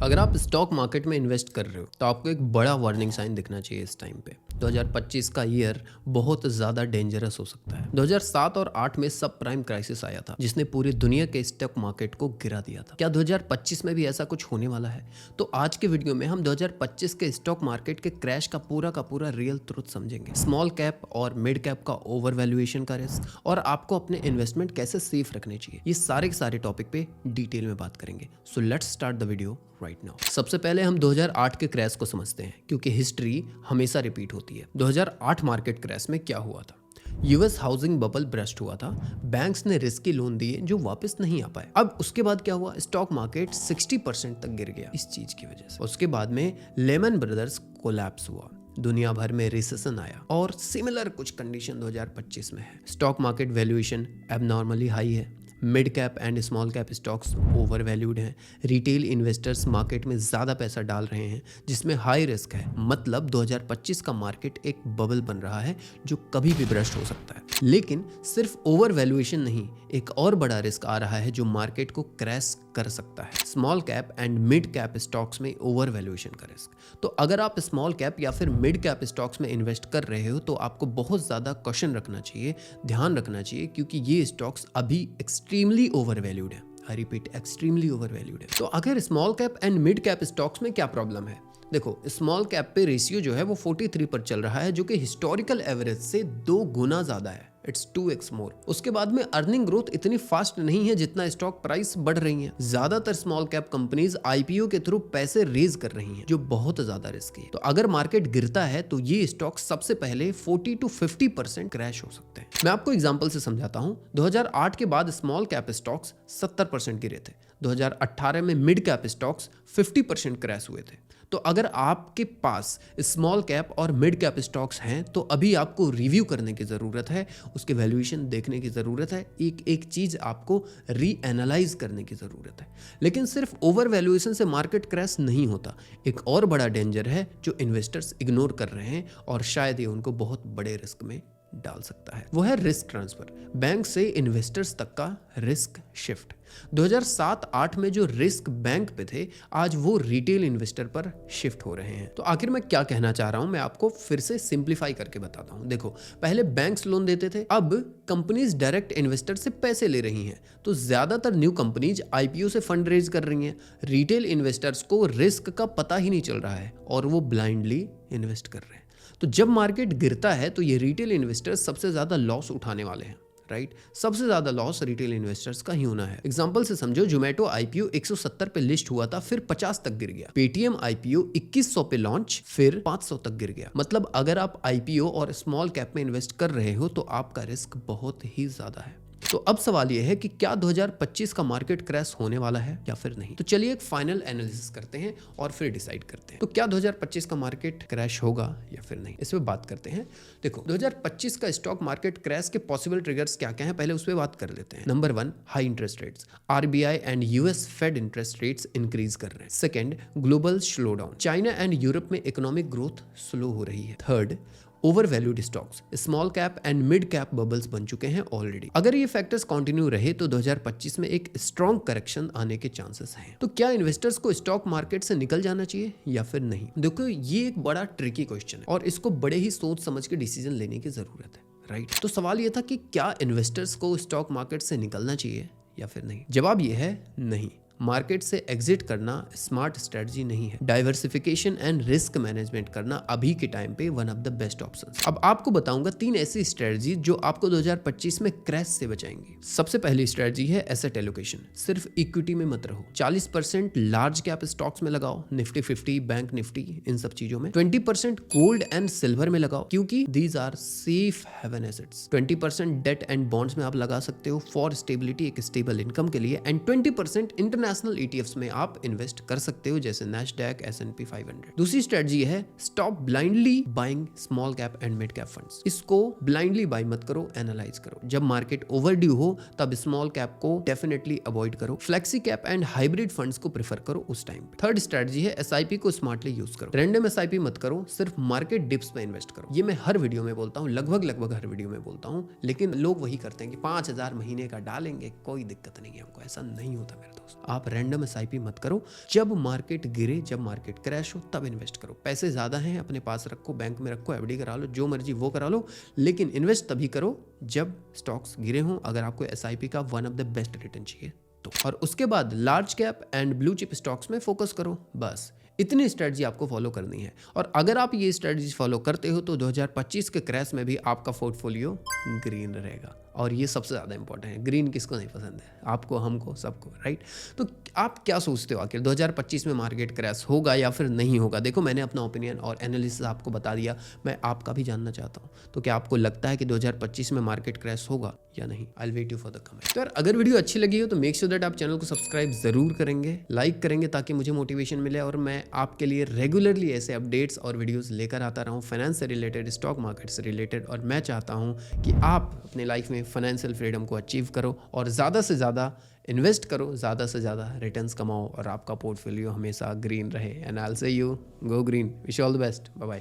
अगर आप stock market में इन्वेस्ट कर रहे हो तो आपको एक बड़ा वार्निंग साइन दिखना चाहिए इस टाइम पे। 2025 का ईयर बहुत ज़्यादा डेंजरस हो सकता है। 2007 और 8 में सब प्राइम क्राइसिस आया था जिसने पूरी दुनिया के स्टॉक मार्केट को गिरा दिया था। क्या 2025 में भी ऐसा कुछ होने वाला है? तो आज के वीडियो में हम 2025 के स्टॉक मार्केट के क्रैश का पूरा रियल ट्रुथ समझेंगे। स्मॉल कैप और मिड कैप का ओवर वैल्यूएशन का रिस्क और आपको अपने इन्वेस्टमेंट कैसे सेफ रखने चाहिए, ये सारे के सारे टॉपिक पे डिटेल में बात करेंगे। So let's start the video right now. सबसे पहले हम 2008 के क्रैश को समझते हैं क्योंकि हिस्ट्री हमेशा रिपीट होती है। 2008 मार्केट क्रैश में क्या हुआ था? यूएस हाउसिंग बबल ब्रस्ट हुआ था। बैंक्स ने रिस्की लोन दिए जो वापस नहीं आ पाए। अब उसके बाद क्या हुआ? स्टॉक मार्केट 60% तक गिर गया इस चीज की वजह से। उसके बाद में लेमन ब्रदर्स कोलैप्स हुआ, दुनिया भर में रिसेशन आया और सिमिलर कुछ कंडीशन 2025 में है। Stock market valuation abnormally high है। Mid cap and small cap stocks over valued हैं। रिटेल इन्वेस्टर्स मार्केट में ज़्यादा पैसा डाल रहे हैं जिसमें हाई रिस्क है। मतलब 2025 का मार्केट एक बबल बन रहा है जो कभी भी ब्रस्ट हो सकता है। लेकिन सिर्फ ओवर वैल्यूएशन नहीं, एक और बड़ा रिस्क आ रहा है जो मार्केट को क्रैश कर सकता है। Small cap and mid cap stocks में ओवर वैल्यूएशन का रिस्क। तो अगर आप स्मॉल कैप या फिर मिड कैप स्टॉक्स में इन्वेस्ट कर रहे हो तो आपको बहुत ज़्यादा कॉशन रखना चाहिए, ध्यान रखना चाहिए, क्योंकि ये स्टॉक्स अभी एक्सट्रीमली ओवर वैल्यूड है। I repeat, extremely over valued है। तो अगर small cap and mid cap stocks में क्या प्रॉब्लम है? देखो, स्मॉल कैप पे रेशियो जो है वो 43 पर चल रहा है जो कि हिस्टोरिकल एवरेज से 2 गुना ज्यादा है। इट्स 2x मोर। उसके बाद में अर्निंग ग्रोथ इतनी फास्ट नहीं है जितना स्टॉक प्राइस बढ़ रही है। ज्यादातर स्मॉल कैप कंपनीज आईपीओ के थ्रू पैसे रेज कर रही हैं जो बहुत ज्यादा रिस्की है। तो अगर मार्केट गिरता है तो ये स्टॉक सबसे पहले 40 to 50% क्रैश हो सकते हैं। मैं आपको एग्जांपल से समझाता हूं। 2008 के बाद स्मॉल कैप स्टॉक्स 70% गिरे थे। 2018 में मिड कैप स्टॉक्स 50% क्रैश हुए थे। तो अगर आपके पास स्मॉल कैप और मिड कैप स्टॉक्स हैं तो अभी आपको रिव्यू करने की ज़रूरत है, उसके वैल्यूएशन देखने की ज़रूरत है, एक एक चीज़ आपको रीएनालाइज करने की ज़रूरत है। लेकिन सिर्फ ओवर वैल्यूएशन से मार्केट क्रैश नहीं होता। एक और बड़ा डेंजर है जो इन्वेस्टर्स इग्नोर कर रहे हैं और शायद ये उनको बहुत बड़े रिस्क में डाल सकता है। वो है रिस्क ट्रांसफर, बैंक से इन्वेस्टर्स तक का रिस्क शिफ्ट। 2007-8 में जो रिस्क बैंक पे थे आज वो रिटेल इन्वेस्टर पर शिफ्ट हो रहे हैं। तो आखिर मैं क्या कहना चाह रहा हूं, मैं आपको फिर से सिंप्लीफाई करके बताता हूं। देखो, पहले बैंक्स लोन देते थे, अब कंपनीज डायरेक्ट इन्वेस्टर से पैसे ले रही हैं। तो ज्यादातर न्यू कंपनीज आईपीओ से फंड रेज कर रही हैं। रिटेल इन्वेस्टर्स को रिस्क का पता ही नहीं चल रहा है और वो ब्लाइंडली इन्वेस्ट कर रहे हैं। तो जब मार्केट गिरता है तो ये रिटेल इन्वेस्टर्स सबसे ज्यादा लॉस उठाने वाले हैं, राइट? सबसे ज्यादा लॉस रिटेल इन्वेस्टर्स का ही होना है। एग्जांपल से समझो, जोमेटो आईपीओ 170 पे लिस्ट हुआ था, फिर 50 तक गिर गया। पेटीएम आईपीओ 2100 पे लॉन्च, फिर 500 तक गिर गया। मतलब अगर आप आईपीओ और स्मॉल कैप में इन्वेस्ट कर रहे हो तो आपका रिस्क बहुत ही ज्यादा है। तो अब सवाल यह है कि क्या 2025 का मार्केट क्रैश होने वाला है या फिर नहीं? तो चलिए एक फाइनल एनालिसिस करते हैं और फिर डिसाइड करते हैं। तो क्या 2025 का मार्केट क्रैश होगा या फिर नहीं, इस पे बात करते हैं। देखो, 2025 का स्टॉक मार्केट क्रैश के पॉसिबल ट्रिगर्स क्या क्या हैं, पहले उस पर बात कर लेते हैं। Number 1, high interest rates. RBI and US Fed interest rates increase कर रहे हैं। Second, global slow down. China and Europe में इकोनॉमिक ग्रोथ स्लो हो रही है। Third, over valued stocks. Small cap and mid cap bubbles बन चुके हैं ऑलरेडी। अगर ये फैक्टर्स कंटिन्यू रहे तो 2025 में एक स्ट्रॉन्ग करेक्शन आने के चांसेस हैं। तो क्या इन्वेस्टर्स को स्टॉक मार्केट से निकल जाना चाहिए या फिर नहीं? देखो, ये एक बड़ा ट्रिकी क्वेश्चन है और इसको बड़े ही सोच समझ के डिसीजन लेने की जरूरत है, राइट? तो सवाल ये था कि क्या इन्वेस्टर्स को स्टॉक मार्केट से निकलना चाहिए या फिर नहीं? जवाब ये है नहीं। मार्केट से एग्जिट करना स्मार्ट स्ट्रेटजी नहीं है। डाइवर्सिफिकेशन एंड रिस्क मैनेजमेंट करना अभी के टाइम पे one of the best options. अब आपको बताऊंगा 3 ऐसी स्ट्रेटजी जो आपको 2025 में क्रैश से बचाएंगी। सबसे पहली स्ट्रेटजी है एसेट एलोकेशन। सिर्फ इक्विटी में मत रहो। 40% लार्ज कैप स्टॉक्स में लगाओ, निफ्टी 50, बैंक निफ्टी, इन सब चीजों में। 20% गोल्ड एंड सिल्वर में लगाओ क्योंकि these are safe haven assets. 20% debt and bonds में आप लगा सकते हो फॉर स्टेबिलिटी, एक स्टेबल इनकम के लिए। एंड 20% इंटरनेशनल ETFs में आप इन्वेस्ट कर सकते हो जैसे नैस्डैक, S&P 500। दूसरी स्ट्रेटजी है stop blindly buying small cap and mid cap funds. इसको ब्लाइंडली बाय मत करो, एनालाइज करो। जब मार्केट ओवरड्यू हो तब स्मॉल कैप को डेफिनेटली अवॉइड करो। Flexi cap and hybrid funds को प्रेफर करो उस टाइम पे। थर्ड स्ट्रेटजी है SIP को स्मार्टली यूज करो। रैंडम SIP मत करो, सिर्फ मार्केट डिप्स पे इन्वेस्ट करो। ये मैं हर वीडियो में बोलता हूँ, लगभग हर वीडियो में बोलता हूँ, लेकिन लोग वही करते हैं कि 5000 महीने का डालेंगे, कोई दिक्कत नहीं है हमको। ऐसा नहीं होता मेरे दोस्त। आप रैंडम एसआईपी मत करो। जब मार्केट गिरे, जब मार्केट क्रैश हो, तब इन्वेस्ट करो। पैसे ज़्यादा हैं, अपने पास रखो, बैंक में रखो, एफडी करा लो, जो मर्जी वो करा लो, लेकिन इन्वेस्ट तभी करो जब स्टॉक्स गिरे हों, अगर आपको एसआईपी का one of the best return चाहिए तो। और उसके बाद large cap and blue chip stocks में फोकस करो। बस इतनी स्ट्रेटजी आपको फॉलो करनी है। और अगर आप ये स्ट्रेटजी फॉलो करते हो तो 2025 के क्रैश में भी आपका पोर्टफोलियो ग्रीन रहेगा। और ये सबसे ज़्यादा इंपॉर्टेंट है। ग्रीन किसको नहीं पसंद है? आपको, हमको, सबको, राइट? तो आप क्या सोचते हो आखिर 2025 में मार्केट क्रैश होगा या फिर नहीं होगा? देखो, मैंने अपना ओपिनियन और एनालिसिस आपको बता दिया, मैं आपका भी जानना चाहता हूँ। तो क्या आपको लगता है कि 2025 में मार्केट क्रैश होगा या नहीं? I will wait you for the comment. तो यार, अगर वीडियो अच्छी लगी हो तो मेक श्योर दैट आप चैनल को सब्सक्राइब जरूर करेंगे, लाइक करेंगे, ताकि मुझे मोटिवेशन मिले और मैं आपके लिए रेगुलरली ऐसे अपडेट्स और वीडियोस लेकर आता रहा हूँ, फाइनेंस से रिलेटेड, स्टॉक मार्केट से रिलेटेड। और मैं चाहता हूँ कि आप अपने लाइफ में फाइनेंशियल फ्रीडम को अचीव करो और ज़्यादा से ज़्यादा इन्वेस्ट करो, ज़्यादा से ज़्यादा रिटर्न्स कमाओ और आपका पोर्टफोलियो हमेशा ग्रीन रहे। And I will say you go green. Wish all the best. Bye bye.